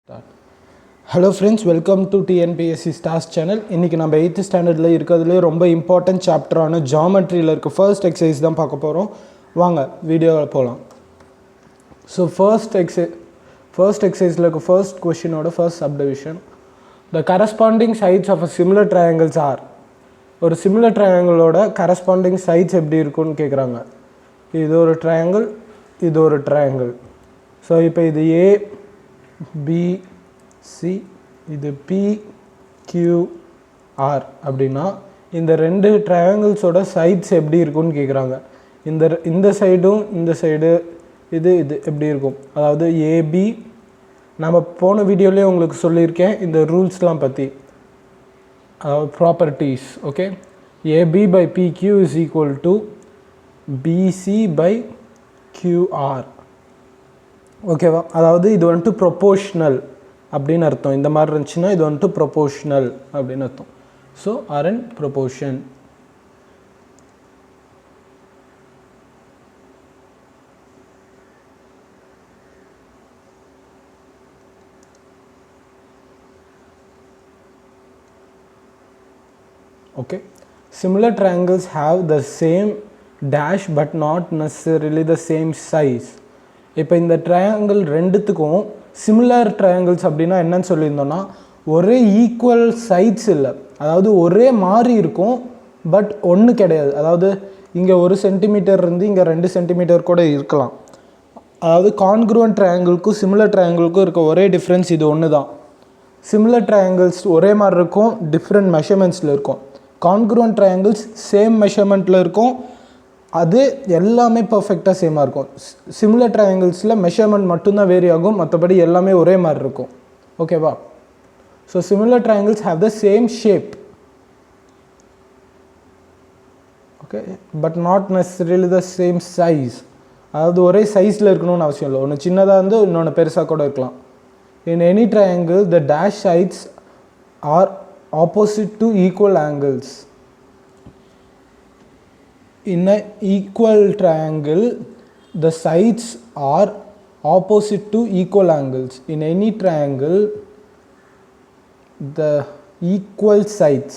Start. Hello friends, welcome to TNPSC Stars channel. இன்னைக்கு நம்ம 8th ஸ்டாண்டர்ட்ல இருக்கிறதுல ரொம்ப இம்பார்ட்டன்ட் சாப்டரான ஜியோமெட்ரியில இருக்க ஃபர்ஸ்ட் எக்ஸசைஸ் தான் பார்க்க போறோம். வாங்க வீடியோல போலாம். So first exercise like first question or first subdivision. The corresponding sides of a similar triangles are. ஒரு similar triangle ஓட corresponding sides எப்படி இருக்கும்னு கேக்குறாங்க. இது ஒரு triangle, இது ஒரு triangle. So இப்போ இது A B C இது P Q R அப்படினா இந்த ரெண்டு ட்ரையாங்கிள்ஸோட சைட்ஸ் எப்படி இருக்கும்னு கேக்குறாங்க. இந்த சைடும் இந்த சைடு இது எப்படி இருக்கும்? அதாவது AB நம்ம போன வீடியோலயே உங்களுக்கு சொல்லிருக்கேன் இந்த ரூல்ஸ்லாம் பத்தி. Properties okay. AB by PQ is equal to BC by QR. ஓகேவா? அதாவது இது வந்து ப்ரொபோர்ஷனல் அப்படினு அர்த்தம். இந்த மாதிரி இருந்துச்சுனா இது வந்து ப்ரொபோர்ஷனல் அப்படினு அர்த்தம். So are in proportion. Okay, similar triangles have the same dash but not necessarily the same size. இப்போ இந்த ட்ரையாங்கிள் ரெண்டுத்துக்கும் சிமிலர் ட்ரையாங்கிள்ஸ் அப்படின்னா என்னன்னு சொல்லியிருந்தோம்னா ஒரே ஈக்குவல் சைட்ஸ் இல்லை, அதாவது ஒரே மாதிரி இருக்கும் பட் ஒன்று கிடையாது. அதாவது இங்கே 1 சென்டிமீட்டர் இருந்து இங்கே 2 சென்டிமீட்டர் கூட இருக்கலாம். அதாவது கான்க்ருவன்ட் ட்ரையாங்கிள்க்கும் சிமிலர் ட்ரையாங்கிள்க்கும் இருக்க ஒரே டிஃப்ரென்ஸ் இது ஒன்று தான். சிமிலர் ட்ரையாங்கிள்ஸ் ஒரே மாதிரி இருக்கும், டிஃப்ரெண்ட் மெஷர்மெண்ட்ஸில் இருக்கும். கான்க்ருவன்ட் ட்ரையாங்கிள்ஸ் சேம் மெஷர்மெண்ட்டில் இருக்கும், அது எல்லாமே பர்ஃபெக்டாக சேமாக இருக்கும். சிமிலர் ட்ரையாங்கிள்ஸில் மெஷர்மெண்ட் மட்டும்தான் வேரி ஆகும், மற்றபடி எல்லாமே ஒரே மாதிரி இருக்கும். ஓகேவா? So similar triangles have the same shape, okay, but not necessarily the same size. அதாவது ஒரே சைஸில் இருக்கணும்னு அவசியம் இல்லை, ஒன்று சின்னதாக இருந்து இன்னொன்று பெருசாக கூட இருக்கலாம். In any triangle the dash sides are opposite to equal angles. In an equal triangle the sides are opposite to equal angles. In any triangle the equal sides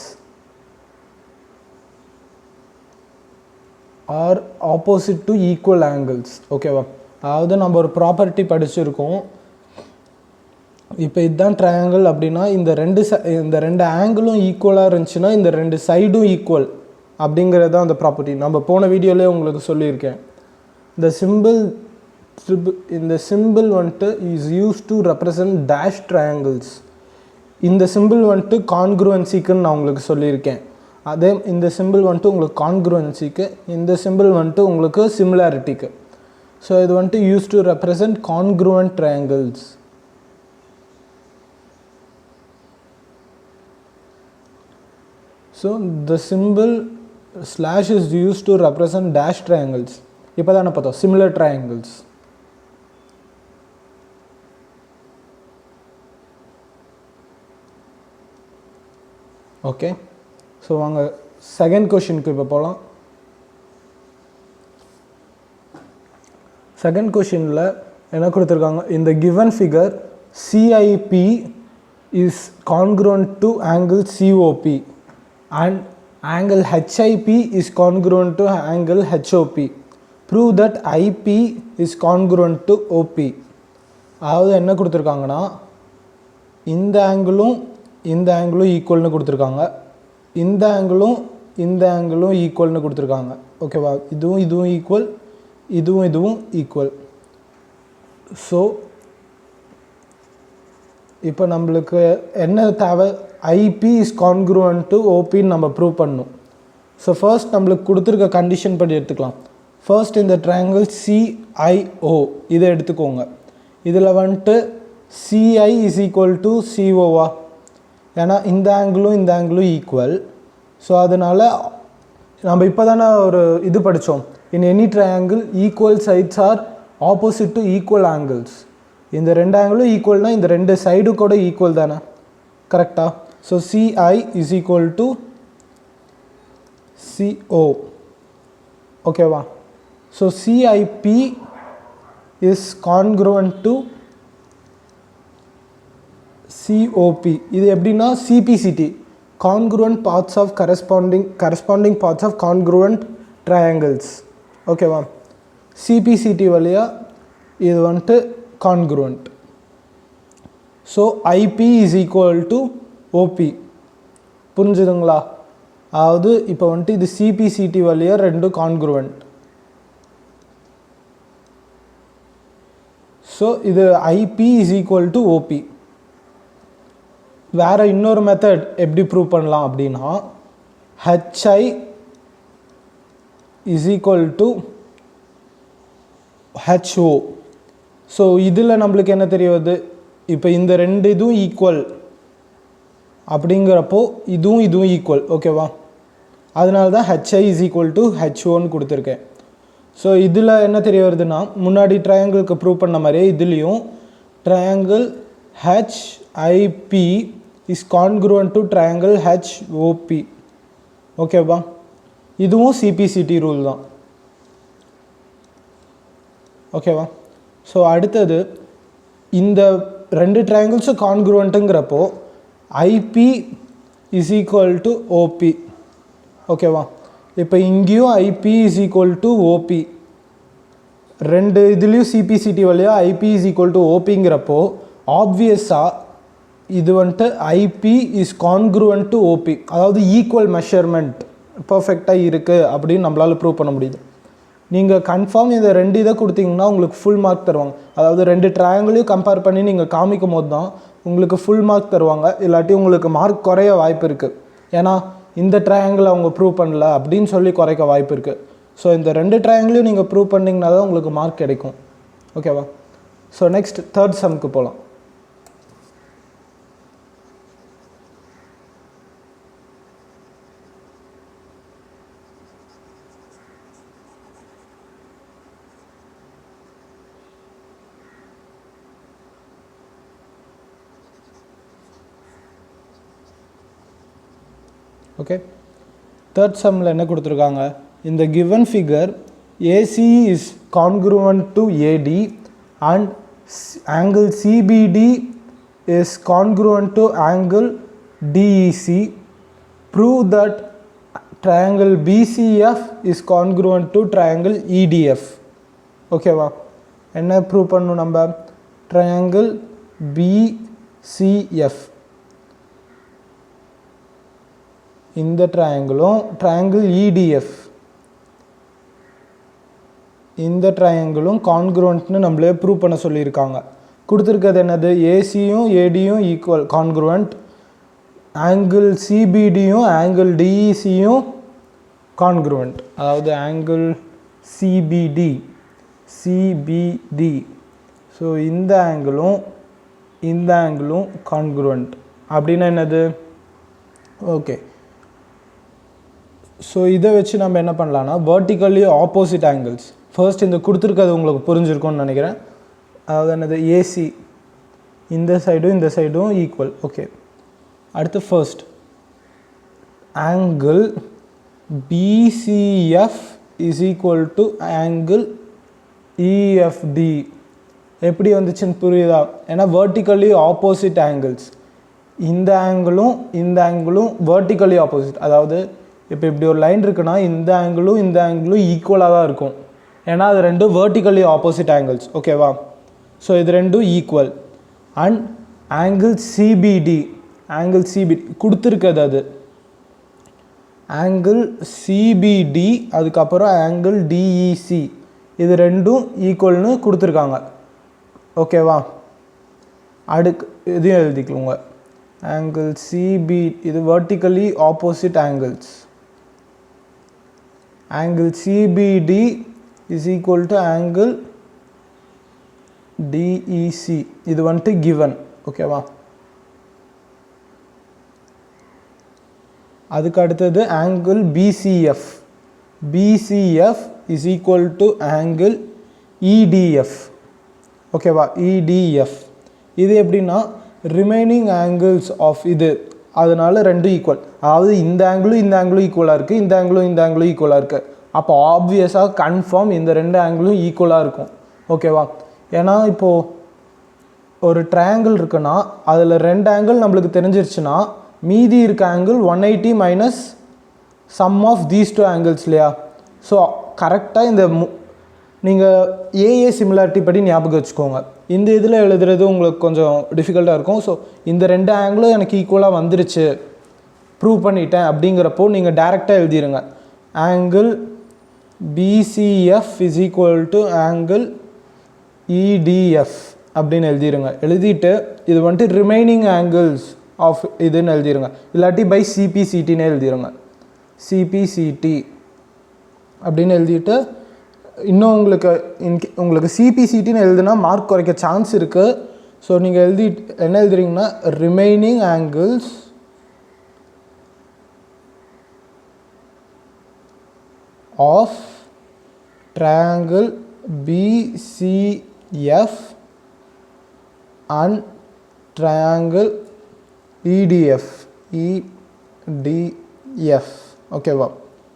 are opposite to equal angles. Okay வா? அதாவது நம்ம ஒரு property படிச்சிருக்கோம். இப்போ இதுதான் triangle அப்படின்னா இந்த ரெண்டு ஆங்கிளும் ஈக்குவலாக இருந்துச்சுன்னா இந்த ரெண்டு சைடும் ஈக்குவல் அப்படிங்கிறது தான் அந்த ப்ராப்பர்ட்டி. நம்ம போன வீடியோலேயே உங்களுக்கு சொல்லியிருக்கேன். இந்த சிம்பிள் வந்துட்டு is use to represent dash triangles. இந்த சிம்பிள் வந்துட்டு கான்க்ருவன்சிக்குன்னு நான் உங்களுக்கு சொல்லியிருக்கேன். அதே இந்த சிம்பிள் வந்துட்டு உங்களுக்கு கான்க்ருவன்சிக்கு, இந்த சிம்பிள் வந்துட்டு உங்களுக்கு சிமிலாரிட்டிக்கு. ஸோ இது வந்துட்டு use to represent congruent triangles. So the symbol slash is used to represent dash triangles. இப்போ தானே பார்த்தோம் similar triangles. ஓகே, ஸோ வாங்க செகண்ட் கொஷினுக்கு இப்போ போகலாம். செகண்ட் கொஷினில் என்ன கொடுத்துருக்காங்க? இந்த given figure CIP is congruent to angle COP and angle HIP is congruent to angle HOP. Prove that IP is congruent to OP. அதாவது என்ன கொடுத்துருக்காங்கன்னா இந்த ஆங்கிளும் ஈக்குவல்னு கொடுத்துருக்காங்க, இந்த ஆங்கிளும் ஈக்குவல்னு கொடுத்துருக்காங்க. ஓகேவா? இதுவும் ஈக்குவல், இதுவும் ஈக்குவல். ஸோ இப்போ நம்மளுக்கு என்ன தேவை? IP is congruent to OP நம்ம ப்ரூவ் பண்ணணும். ஸோ ஃபர்ஸ்ட் நம்மளுக்கு கொடுத்துருக்க கண்டிஷன் படி எடுத்துக்கலாம். ஃபர்ஸ்ட் இந்த ட்ரையாங்கிள் CIO இதை எடுத்துக்கோங்க. இதில் வந்துட்டு CI இஸ் ஈக்குவல் டு COவா? ஏன்னா இந்த ஆங்கிளும் ஈக்குவல். ஸோ அதனால் நம்ம இப்போ தானே ஒரு இது படித்தோம், in any triangle equal sides are opposite to equal angles. இந்த ரெண்டு ஆங்கிளும் ஈக்குவல்னால் இந்த ரெண்டு சைடு கூட ஈக்குவல் தானே, கரெக்டா? So CI is equal to CO. Okay va? So CIP is congruent to COP இது எப்படின்னா CPCT congruent parts of corresponding parts of congruent triangles ஓகேவா. CPCT வழியா இது வந்துட்டு congruent. So IP is equal to OP புரிஞ்சுதுங்களா. அதாவது இப்போ வந்துட்டு இது CPCT வழியா ரெண்டு congruent. ஸோ இது IP is equal to OP. வேறு இன்னொரு மெத்தட் எப்படி ப்ரூவ் பண்ணலாம் அப்படின்னா HI is equal to HO. So இதில் நம்மளுக்கு என்ன தெரியாது, இப்போ இந்த ரெண்டு இதுவும் ஈக்குவல் அப்படிங்கிறப்போ இதுவும் ஈக்குவல் ஓகேவா. அதனால தான் HI is equal to HOன்னு கொடுத்துருக்கேன். ஸோ இதில் என்ன தெரிய வருதுன்னா முன்னாடி ட்ரையாங்கிளுக்கு ப்ரூவ் பண்ண மாதிரியே இதுலேயும் triangle HIP is congruent to triangle HOP ஓகேவா. இதுவும் CPCT ரூல் தான் ஓகேவா. ஸோ அடுத்தது இந்த ரெண்டு ட்ரையாங்கிள்ஸும் கான்க்ரூவன்ட்டுங்கிறப்போ IP is equal to OP ஓகேவா. இப்போ இங்கேயும் IP is equal to OP, ரெண்டு இதுலேயும் CPCT வழியா IP is equal to OPங்கிறப்போ ஆப்வியஸாக இது வந்துட்டு IP is congruent to OP, அதாவது ஈக்குவல் மெஷர்மெண்ட் பர்ஃபெக்டாக இருக்குது அப்படின்னு நம்மளால் ப்ரூவ் பண்ண முடியுது. நீங்கள் கன்ஃபார்ம் இந்த ரெண்டு இதை கொடுத்தீங்கன்னா உங்களுக்கு ஃபுல் மார்க் தருவாங்க. அதாவது ரெண்டு ட்ரையாங்கிளையும் கம்பேர் பண்ணி நீங்கள் காமிக்கும் போது தான் உங்களுக்கு ஃபுல் மார்க் தருவாங்க. இல்லாட்டி உங்களுக்கு மார்க் குறைய வாய்ப்பு இருக்குது. ஏன்னா இந்த ட்ரையாங்கிள் அவங்க ப்ரூவ் பண்ணல அப்படின்னு சொல்லி குறைக்க வாய்ப்பு இருக்குது. ஸோ இந்த ரெண்டு ட்ரையாங்கிளையும் நீங்கள் ப்ரூவ் பண்ணிங்கன்னா தான் உங்களுக்கு மார்க் கிடைக்கும் ஓகேவா. ஸோ நெக்ஸ்ட் தேர்ட் சம்க்கு போகலாம். ஓகே, தேர்ட் சம்மில் என்ன கொடுத்துருக்காங்க, இந்த given figure AC is congruent to AD and angle CBD is congruent to angle DEC. Prove that triangle BCF is congruent to triangle EDF. ஓகேவா. என்ன ப்ரூவ் பண்ணணும் நம்ம, triangle BCF இந்த ட்ரையாங்கிளும் ட்ரையாங்கிள் EDF இந்த ட்ரையாங்கிளும் கான்க்ரூவன்ட்னு நம்மளே ப்ரூவ் பண்ண சொல்லியிருக்காங்க. கொடுத்துருக்கிறது என்னது, ஏசியும் ஏடியும் ஈக்குவல் கான்க்ரூவன்ட், ஆங்கிள் சிபிடியும் ஆங்கிள் டிஇசியும் கான்க்ரூவன்ட். அதாவது ஆங்கிள் சிபிடி ஸோ இந்த ஆங்கிளும் கான்க்ரூவன்ட் அப்படின்னா என்னது. ஓகே, ஸோ இதை வச்சு நம்ம என்ன பண்ணலான்னா வெர்டிக்கலி ஆப்போசிட் ஆங்கிள்ஸ். ஃபர்ஸ்ட் இந்த கொடுத்துருக்கிறது உங்களுக்கு புரிஞ்சிருக்கும்னு நினைக்கிறேன். அதாவது என்னது, ஏசி இந்த சைடும் ஈக்குவல். ஓகே, அடுத்து first angle BCF is equal to angle EFT. எப்படி வந்துச்சுன்னு புரியுதா. ஏன்னா வெர்டிக்கலி ஆப்போசிட் ஆங்கிள்ஸ், இந்த ஆங்கிளும் வெர்டிக்கலி ஆப்போசிட். அதாவது இப்போ இப்படி ஒரு லைன் இருக்குன்னா இந்த ஆங்கிளும் ஈக்குவலாக தான் இருக்கும். ஏன்னா அது ரெண்டும் வெர்டிக்கலி ஆப்போசிட் ஆங்கிள்ஸ் ஓகேவா. ஸோ இது ரெண்டும் ஈக்குவல். அண்ட் ஆங்கிள் சிபிடி கொடுத்துருக்கிறது, அது ஆங்கிள் சிபிடி அதுக்கப்புறம் ஆங்கிள் டிஇசி இது ரெண்டும் ஈக்குவல்னு கொடுத்துருக்காங்க ஓகேவா. இதையும் எழுதிக்கலுங்க. ஆங்கிள் சிபி இது vertically opposite angles. Angle CBT is equal to angle DEC. இது வந்துட்டு கிவன் ஓகேவா. அதுக்கு அடுத்தது angle BCF is equal to angle ETF ஓகேவா. இடிஎஃப் இது எப்படின்னா ரிமைனிங் ஆங்கிள்ஸ் ஆஃப் இது, அதனால ரெண்டும் ஈக்குவல். அதாவது இந்த ஆங்கிளும் ஈக்குவலாக இருக்குது, இந்த ஆங்கிளும் ஈக்குவலாக இருக்குது. அப்போ ஆப்வியஸாக கன்ஃபார்ம் இந்த ரெண்டு ஆங்கிளும் ஈக்குவலாக இருக்கும் ஓகேவா. ஏன்னா இப்போது ஒரு ட்ரையாங்கிள் இருக்குன்னா அதில் 2 ஆங்கிள் நம்மளுக்கு தெரிஞ்சிருச்சுன்னா மீதி இருக்க angle 180 minus sum of these 2 angles இல்லையா. ஸோ கரெக்டாக இந்த நீங்கள் ஏஏ சிமிலாரிட்டி படி ஞாபகம் வச்சுக்கோங்க. இந்த இதில் எழுதுறது உங்களுக்கு கொஞ்சம் டிஃபிகல்ட்டாக இருக்கும். ஸோ இந்த 2 ஆங்கிளும் எனக்கு ஈக்குவலாக வந்துருச்சு, ப்ரூவ் பண்ணிட்டேன் அப்படிங்கிறப்போ நீங்கள் டைரெக்டாக எழுதிடுங்க. Angle BCF is equal to angle EDF அப்படின்னு எழுதிடுங்க. எழுதிட்டு இது வந்துட்டு ரிமைனிங் ஆங்கிள்ஸ் ஆஃப் இதுன்னு எழுதிடுங்க. இல்லாட்டி பை சிபிசிடின்னு எழுதிடுங்க. சிபிசிடி அப்படின்னு எழுதிட்டு இன்னும் உங்களுக்கு சிபிசிடின்னு எழுதுனா மார்க் குறைக்க சான்ஸ் இருக்குது. ஸோ நீங்கள் என்ன எழுதுறீங்கன்னா remaining angles of triangle BCF and triangle EDF ஓகேவா,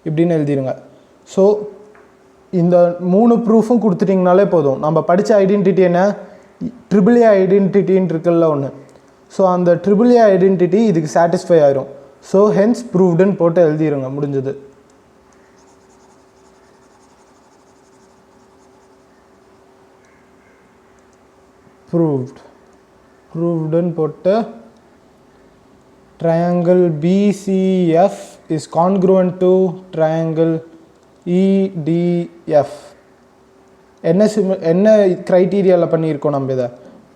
இப்படின்னு எழுதிடுங்க. ஸோ இந்த 3 ப்ரூஃபும் கொடுத்துட்டிங்கனாலே போதும். நம்ம படித்த ஐடென்டிட்டி என்ன, ட்ரிபிள் ஏ ஐடென்டிட்டின்னு இருக்குல்ல ஒன்று. ஸோ அந்த ட்ரிபிள் ஏ ஐடென்டிட்டி இதுக்கு சாட்டிஸ்ஃபை ஆயிரும். ஸோ ஹென்ஸ் ப்ரூவ்டுன்னு போட்டு எழுதிடுங்க, முடிஞ்சது. ப்ரூவ்டுன்னு போட்டு triangle BCF is congruent to triangle EDF. என்ன க்ரைட்டீரியாவில் பண்ணியிருக்கோம், நம்ம இதை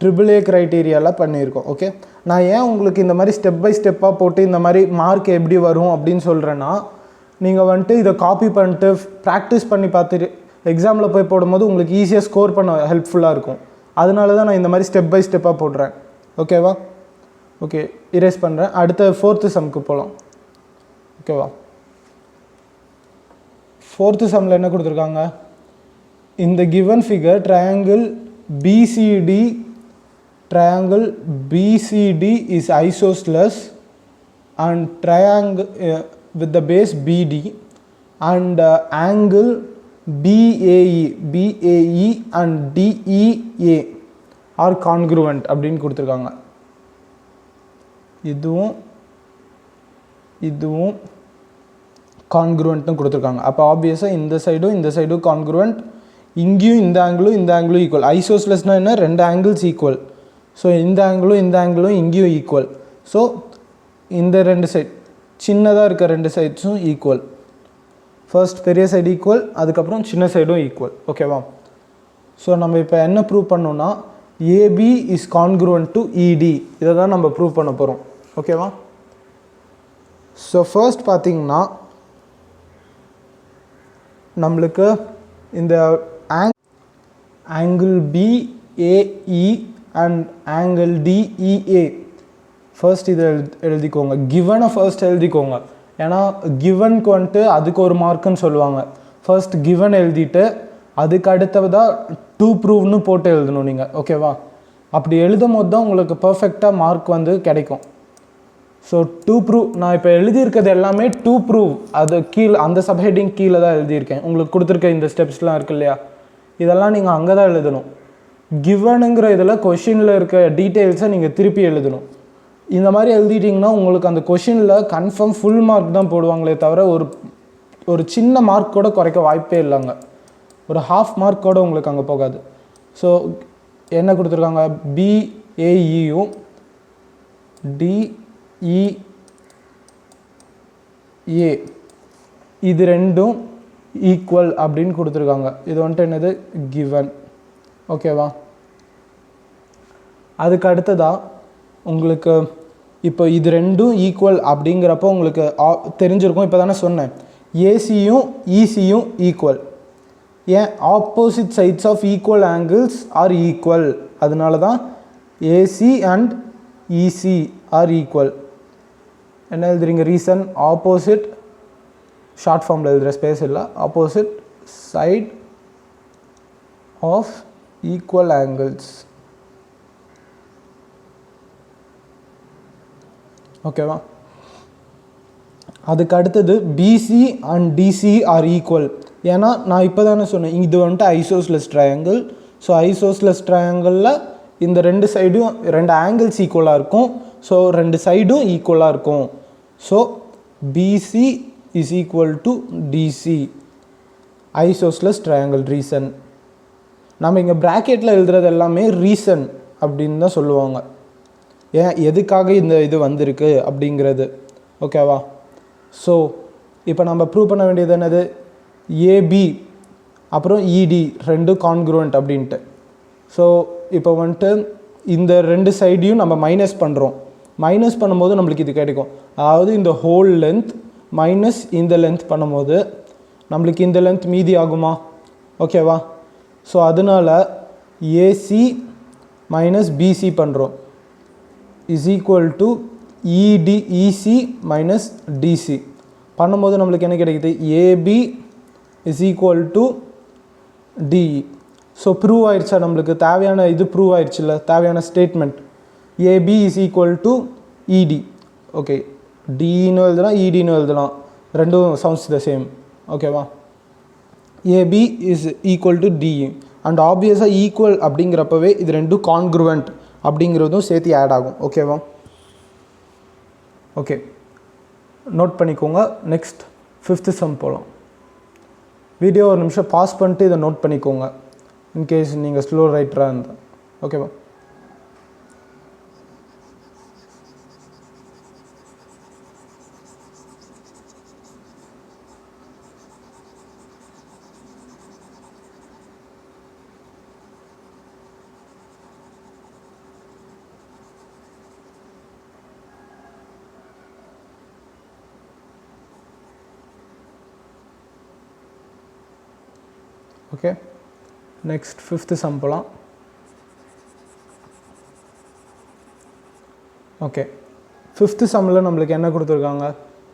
ட்ரிபிள் ஏ க்ரைட்டீரியாவில் பண்ணியிருக்கோம். ஓகே, நான் ஏன் உங்களுக்கு இந்த மாதிரி ஸ்டெப் பை ஸ்டெப்பாக போட்டு இந்த மாதிரி மார்க் எப்படி வரும் அப்படின்னு சொல்கிறேன்னா, நீங்கள் வந்துட்டு இதை காப்பி பண்ணிட்டு ப்ராக்டிஸ் பண்ணி பார்த்துட்டு எக்ஸாமில் போய் போடும்போது உங்களுக்கு ஈஸியாக ஸ்கோர் பண்ண ஹெல்ப்ஃபுல்லாக இருக்கும். அதனால தான் நான் இந்த மாதிரி ஸ்டெப் பை ஸ்டெப்பாக போடுறேன். ஓகேவா, ஓகே, இரேஸ் பண்ணுறேன். அடுத்த 4th சம்க்கு போகலாம். ஓகேவா, 4th சம்மில் என்ன கொடுத்துருக்காங்க, இந்த given figure triangle BCD is isosceles and triangle with the base BD and angle BAE and DEA are congruent அப்படின்னு கொடுத்துருக்காங்க. இதுவும் கான்க்ருவெண்ட்னு கொடுத்துருக்காங்க. அப்போ ஆப்வியஸாக இந்த சைடும் கான்க்ருவெண்ட், இங்கேயும் இந்த ஆங்கிளும் ஈக்குவல். ஐசோஸ்லெஸ்னால் என்ன, 2 ஆங்கிள்ஸ் ஈக்குவல். ஸோ இந்த ஆங்கிளும் இங்கேயும் ஈக்குவல். ஸோ இந்த 2 சைட் சின்னதாக இருக்க 2 சைட்ஸும் ஈக்குவல். ஃபர்ஸ்ட் பெரிய சைடு ஈக்குவல், அதுக்கப்புறம் சின்ன சைடும் ஈக்குவல். ஓகேவா, ஸோ நம்ம இப்போ என்ன ப்ரூவ் பண்ணோன்னா ஏபி இஸ் கான்க்ருவெண்ட் டு இடி, இதை தான் நம்ம ப்ரூவ் பண்ண போகிறோம். ஓகேவா, ஸோ ஃபர்ஸ்ட் பார்த்தீங்கன்னா நம்மளுக்கு இந்த angle BAE and angle DEA first இதை எழுதிக்கோங்க. கிவனை ஃபர்ஸ்ட் எழுதிக்கோங்க. ஏன்னா கிவனுக்கு வந்துட்டு அதுக்கு ஒரு மார்க்குன்னு சொல்லுவாங்க. ஃபர்ஸ்ட் கிவன் எழுதிட்டு அதுக்கு அடுத்ததாக 2 ப்ரூவ்னு போட்டு எழுதணும் நீங்கள். ஓகேவா, அப்படி எழுதும் போது தான் உங்களுக்கு பர்ஃபெக்டாக மார்க் வந்து கிடைக்கும். ஸோ 2 ப்ரூவ் நான் இப்போ எழுதியிருக்கிறது எல்லாமே 2 ப்ரூவ், அது கீழே அந்த சப்ஹெட்டிங் கீழே தான் எழுதியிருக்கேன். உங்களுக்கு கொடுத்துருக்க இந்த ஸ்டெப்ஸ்லாம் இருக்கு இல்லையா, இதெல்லாம் நீங்கள் அங்கே தான் எழுதணும். கிவனுங்கிற இதில் கொஷினில் இருக்க டீட்டெயில்ஸை நீங்கள் திருப்பி எழுதணும். இந்த மாதிரி எழுதிட்டிங்கன்னா உங்களுக்கு அந்த கொஷினில் கன்ஃபார்ம் ஃபுல் மார்க் தான் போடுவாங்களே தவிர ஒரு சின்ன மார்க் கூட குறைக்க வாய்ப்பே இல்லைங்க. ஒரு ½ மார்க் கூட உங்களுக்கு அங்கே போகாது. ஸோ என்ன கொடுத்துருக்காங்க, பிஏஇயும் டிஇஏ இது 2ம் ஈக்குவல் அப்படின்னு கொடுத்துருக்காங்க. இது வந்துட்டு என்னது, கிவன். ஓகேவா, அதுக்கு அடுத்ததாக உங்களுக்கு இப்போ இது 2ம் ஈக்குவல் அப்படிங்கிறப்போ உங்களுக்கு தெரிஞ்சிருக்கும். இப்போ தானே சொன்னேன் ஏசியும் இசியும் ஈக்குவல். ஏன், opposite sides of equal angles are equal, அதனால தான் AC and EC are equal. என்ன எழுதுறீங்க, ரீசன் ஆப்போசிட், ஷார்ட் ஃபார்மில் எழுதுகிற ஸ்பேஸ் இல்லை, opposite side of equal angles. ஓகேவா, அதுக்கு அடுத்தது BC and DC are equal. ஏன்னா நான் இப்போ தானே சொன்னேன் இது வந்துட்டு ஐசோஸ்லெஸ் ட்ரையாங்கிள். ஸோ ஐசோஸ்லெஸ் ட்ரையாங்கிளில் இந்த ரெண்டு சைடும் ரெண்டு ஆங்கிள்ஸ் ஈக்குவலாக இருக்கும். ஸோ ரெண்டு சைடும் ஈக்குவலாக இருக்கும். So BC is equal to DC, isosceles triangle. Reason நம்ம இங்கே ப்ராக்கெட்டில் எழுதுறது எல்லாமே ரீசன் அப்படின்னு தான் சொல்லுவாங்க. ஏன் எதுக்காக இந்த இது வந்திருக்கு அப்படிங்கிறது. ஓகேவா? ஸோ இப்போ நம்ம ப்ரூவ் பண்ண வேண்டியது என்னது? ஏபி அப்புறம் இடி ரெண்டும் கான்க்ருவன்ட் அப்படின்ட்டு. ஸோ இப்போ வந்துட்டு இந்த ரெண்டு சைடையும் நம்ம மைனஸ் பண்ணுறோம். மைனஸ் பண்ணும்போது நம்மளுக்கு இது கிடைக்கும். அதாவது இந்த ஹோல் லென்த் மைனஸ் இந்த லென்த் பண்ணும்போது நம்மளுக்கு இந்த லென்த் மீதி ஆகுமா? ஓகேவா? ஸோ அதனால் ஏசி மைனஸ் பிசி பண்ணுறோம் is equal to EC minus DC பண்ணும்போது நம்மளுக்கு என்ன கிடைக்குது? AB is equal to DE. So prove ஆயிடுச்சா? நம்மளுக்கு தேவையான இது ப்ரூவ் ஆயிடுச்சுல்ல, தேவையான statement. AB is equal to ED. Okay, டின்னு எழுதலாம், இடின்னு எழுதலாம், ரெண்டும் சவுண்ட்ஸ் த சேம். ஓகேவா? AB is equal to DE. And ஆப்வியஸாக ஈக்குவல் அப்படிங்கிறப்பவே இது ரெண்டும் கான்க்ருவன்ட் அப்படிங்கிறதும் சேர்த்து ஆட் ஆகும். ஓகேவா? ஓகே, நோட் பண்ணிக்கோங்க. நெக்ஸ்ட் 5th சம் போகலாம். வீடியோ ஒரு நிமிஷம் பாஸ் பண்ணிட்டு இதை நோட் பண்ணிக்கோங்க, இன்கேஸ் நீங்கள் ஸ்லோ ரைட்டராக இருந்தால். ஓகேவா? ஓகே, நெக்ஸ்ட் 5th சம் போகலாம். ஓகே, 5th சம்மில் நம்மளுக்கு என்ன கொடுத்துருக்காங்க?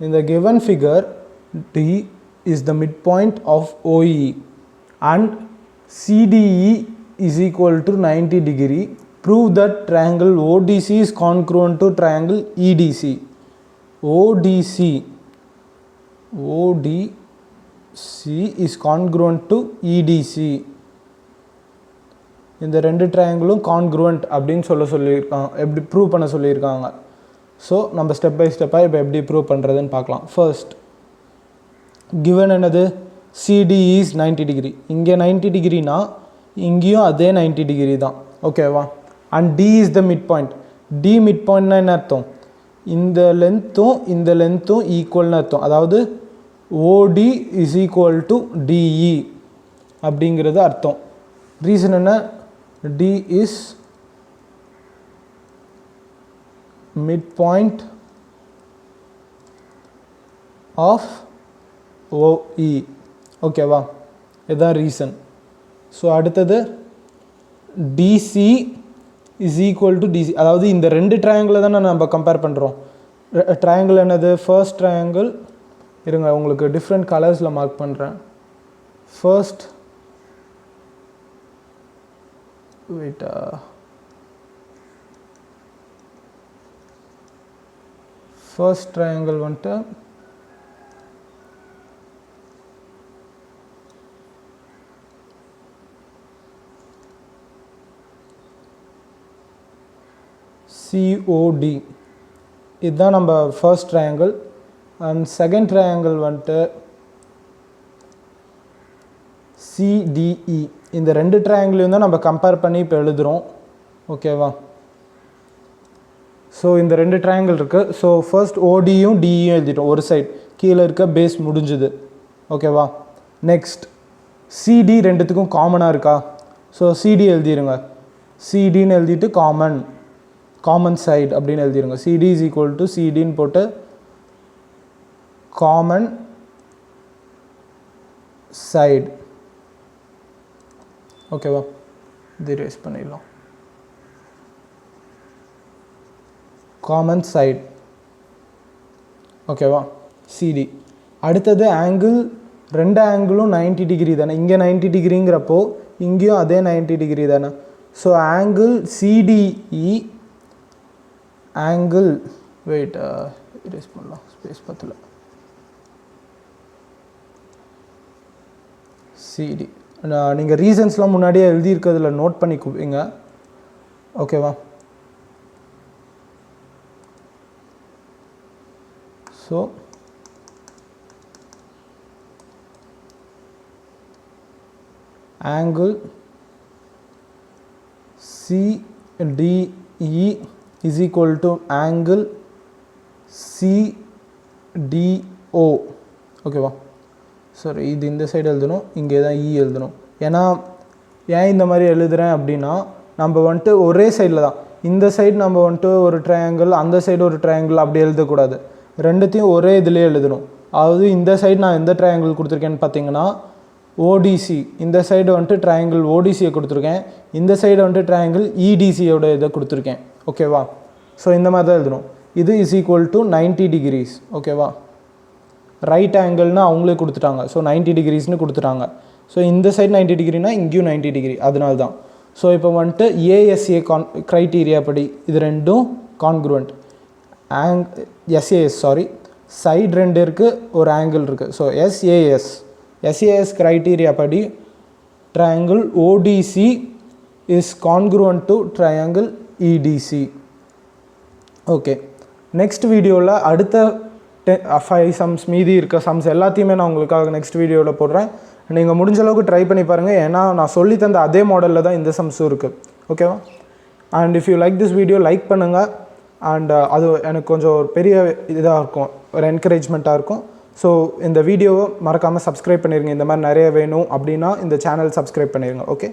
இந்த given figure D is the midpoint of OE and CDE is equal to 90 degree. Prove that triangle ODC is congruent to triangle EDC. ODC is congruent to EDC. இந்த ரெண்டு ட்ரையாங்கிளும் congruent அப்படின்னு சொல்லியிருக்காங்க, எப்படி ப்ரூவ் பண்ண சொல்லியிருக்காங்க. ஸோ நம்ம step by ஸ்டெப்பாக இப்போ எப்படி ப்ரூவ் பண்ணுறதுன்னு பார்க்கலாம். ஃபர்ஸ்ட் கிவன் என்னது? CD is 90 degree. இங்கே 90 டிகிரினா இங்கேயும் அதே 90 டிகிரி தான். ஓகேவா? And D is the mid point. D mid பாயிண்ட்னா என்ன அர்த்தம்? இந்த லென்த்தும் ஈக்குவல்னு அர்த்தம். அதாவது ஓடி இஸ் ஈக்குவல் டு டிஇ அப்படிங்கிறது அர்த்தம். ரீசன் என்ன? D is midpoint of OE. ஓகேவா? இதுதான் ரீசன். ஸோ அடுத்தது DC is equal to DC. அதாவது இந்த ரெண்டு ட்ரையாங்கிளை தானே நம்ம கம்பேர் பண்ணுறோம். ட்ரையாங்கிள் என்னது? ஃபர்ஸ்ட் ட்ரையாங்கிள், இருங்க உங்களுக்கு டிஃப்ரெண்ட் கலர்ஸில் மார்க் பண்ணுறேன். ஃபர்ஸ்ட் வெயிட், ஃபர்ஸ்ட் ட்ரையாங்கிள் வந்துட்டு COD. இதுதான் நம்ம first triangle. And second triangle வந்துட்டு CDE. இந்த ரெண்டு ட்ரையாங்கிளையும் தான் நம்ம கம்பேர் பண்ணி இப்போ எழுதுகிறோம். ஓகேவா? ஸோ இந்த ரெண்டு ட்ரையாங்கிள் இருக்குது. ஸோ ஃபர்ஸ்ட் ஓடியும் டிஇயும் எழுதிட்டோம். ஒரு சைட் கீழே இருக்க பேஸ் முடிஞ்சுது. ஓகேவா? நெக்ஸ்ட் சிடி ரெண்டுத்துக்கும் காமனாக இருக்கா? So CD எழுதிடுங்க. சிடின்னு எழுதிட்டு காமன் சைடு அப்படின்னு எழுதிடுங்க. சிடி இஸ் ஈக்குவல் டு சிடின்னு போட்டு காமன் சைடு. ஓகேவா? இது ரேஸ் பண்ணிடலாம். Common side. ஓகேவா? சிடி. அடுத்தது ஆங்கிள், ரெண்டு ஆங்கிளும் 90 டிகிரி தானே. இங்கே 90 டிகிரிங்கிறப்போ இங்கேயும் அதே 90 டிகிரி தானே. So angle CDE, angle wait erase பண்ணலாம், ஸ்பேஸ் பத்தல. சிடி நீங்கள் ரீசன்ஸ்லாம் முன்னாடியே எழுதியிருக்கிறதுல நோட் பண்ணிக்குவீங்க. ஓகேவா? So angle CDE is equal to angle CDO. ஓகேவா? சரி, இது இந்த சைடு எழுதணும், இங்கே தான் இ எழுதணும். ஏன்னா ஏன் இந்த மாதிரி எழுதுகிறேன் அப்படின்னா, நம்ம வந்துட்டு ஒரே சைடில் தான், இந்த சைடு நம்ம வந்துட்டு ஒரு ட்ரையாங்கிள், அந்த சைடு ஒரு ட்ரையாங்கிள் அப்படி எழுதக்கூடாது. ரெண்டுத்தையும் ஒரே இதிலே எழுதணும். அதாவது இந்த சைடு நான் எந்த ட்ரையாங்கிள் கொடுத்துருக்கேன்னு பார்த்தீங்கன்னா ஓடிசி, இந்த சைடு வந்துட்டு ட்ரையாங்கிள் ஓடிசியை கொடுத்துருக்கேன், இந்த சைடு வந்துட்டு ட்ரையாங்கிள் இடிசியோட இதை கொடுத்துருக்கேன். ஓகேவா? ஸோ இந்த மாதிரி தான் எழுதணும். இது இஸ் ஈக்குவல் டு 90 டிகிரிஸ். ஓகேவா? ரைட் ஆங்கிள்னு அவங்களே கொடுத்துட்டாங்க. ஸோ 90 டிகிரிஸ்னு கொடுத்துட்டாங்க. ஸோ இந்த சைடு 90 டிகிரினா இங்கேயும் 90 டிகிரி, அதனால தான். ஸோ இப்போ வந்துட்டு ஏஎஸ்ஏ க்ரைட்டீரியா படி இது ரெண்டும் கான்க்ருவெண்ட். எஸ்ஏஎஸ் சைடு ரெண்டு இருக்குது, ஒரு ஆங்கிள் இருக்குது. ஸோ எஸ்ஏஎஸ் க்ரைட்டீரியா படி triangle ODC is congruent to triangle EDC. Okay, next வீடியோவில் அடுத்த 5 சம்ஸ் மீதி இருக்க சம்ஸ் எல்லாத்தையுமே நான் உங்களுக்காக நெக்ஸ்ட் வீடியோவில் போடுறேன். நீங்கள் முடிஞ்ச அளவுக்கு ட்ரை பண்ணி பாருங்கள். ஏன்னா நான் சொல்லி தந்த அதே மாடலில் தான் இந்த சம்ஸும் இருக்குது. ஓகேவா? And if you like this video, like பண்ணுங்கள். அண்ட் அது எனக்கு கொஞ்சம் ஒரு பெரிய இதாக இருக்கும், ஒரு என்கரேஜ்மெண்ட்டாக இருக்கும். ஸோ இந்த வீடியோவை மறக்காமல் சப்ஸ்கிரைப் பண்ணிடுங்க. இந்த மாதிரி நிறைய வேணும் அப்படின்னா இந்த சேனல் சப்ஸ்கிரைப் பண்ணிடுங்க. ஓகே.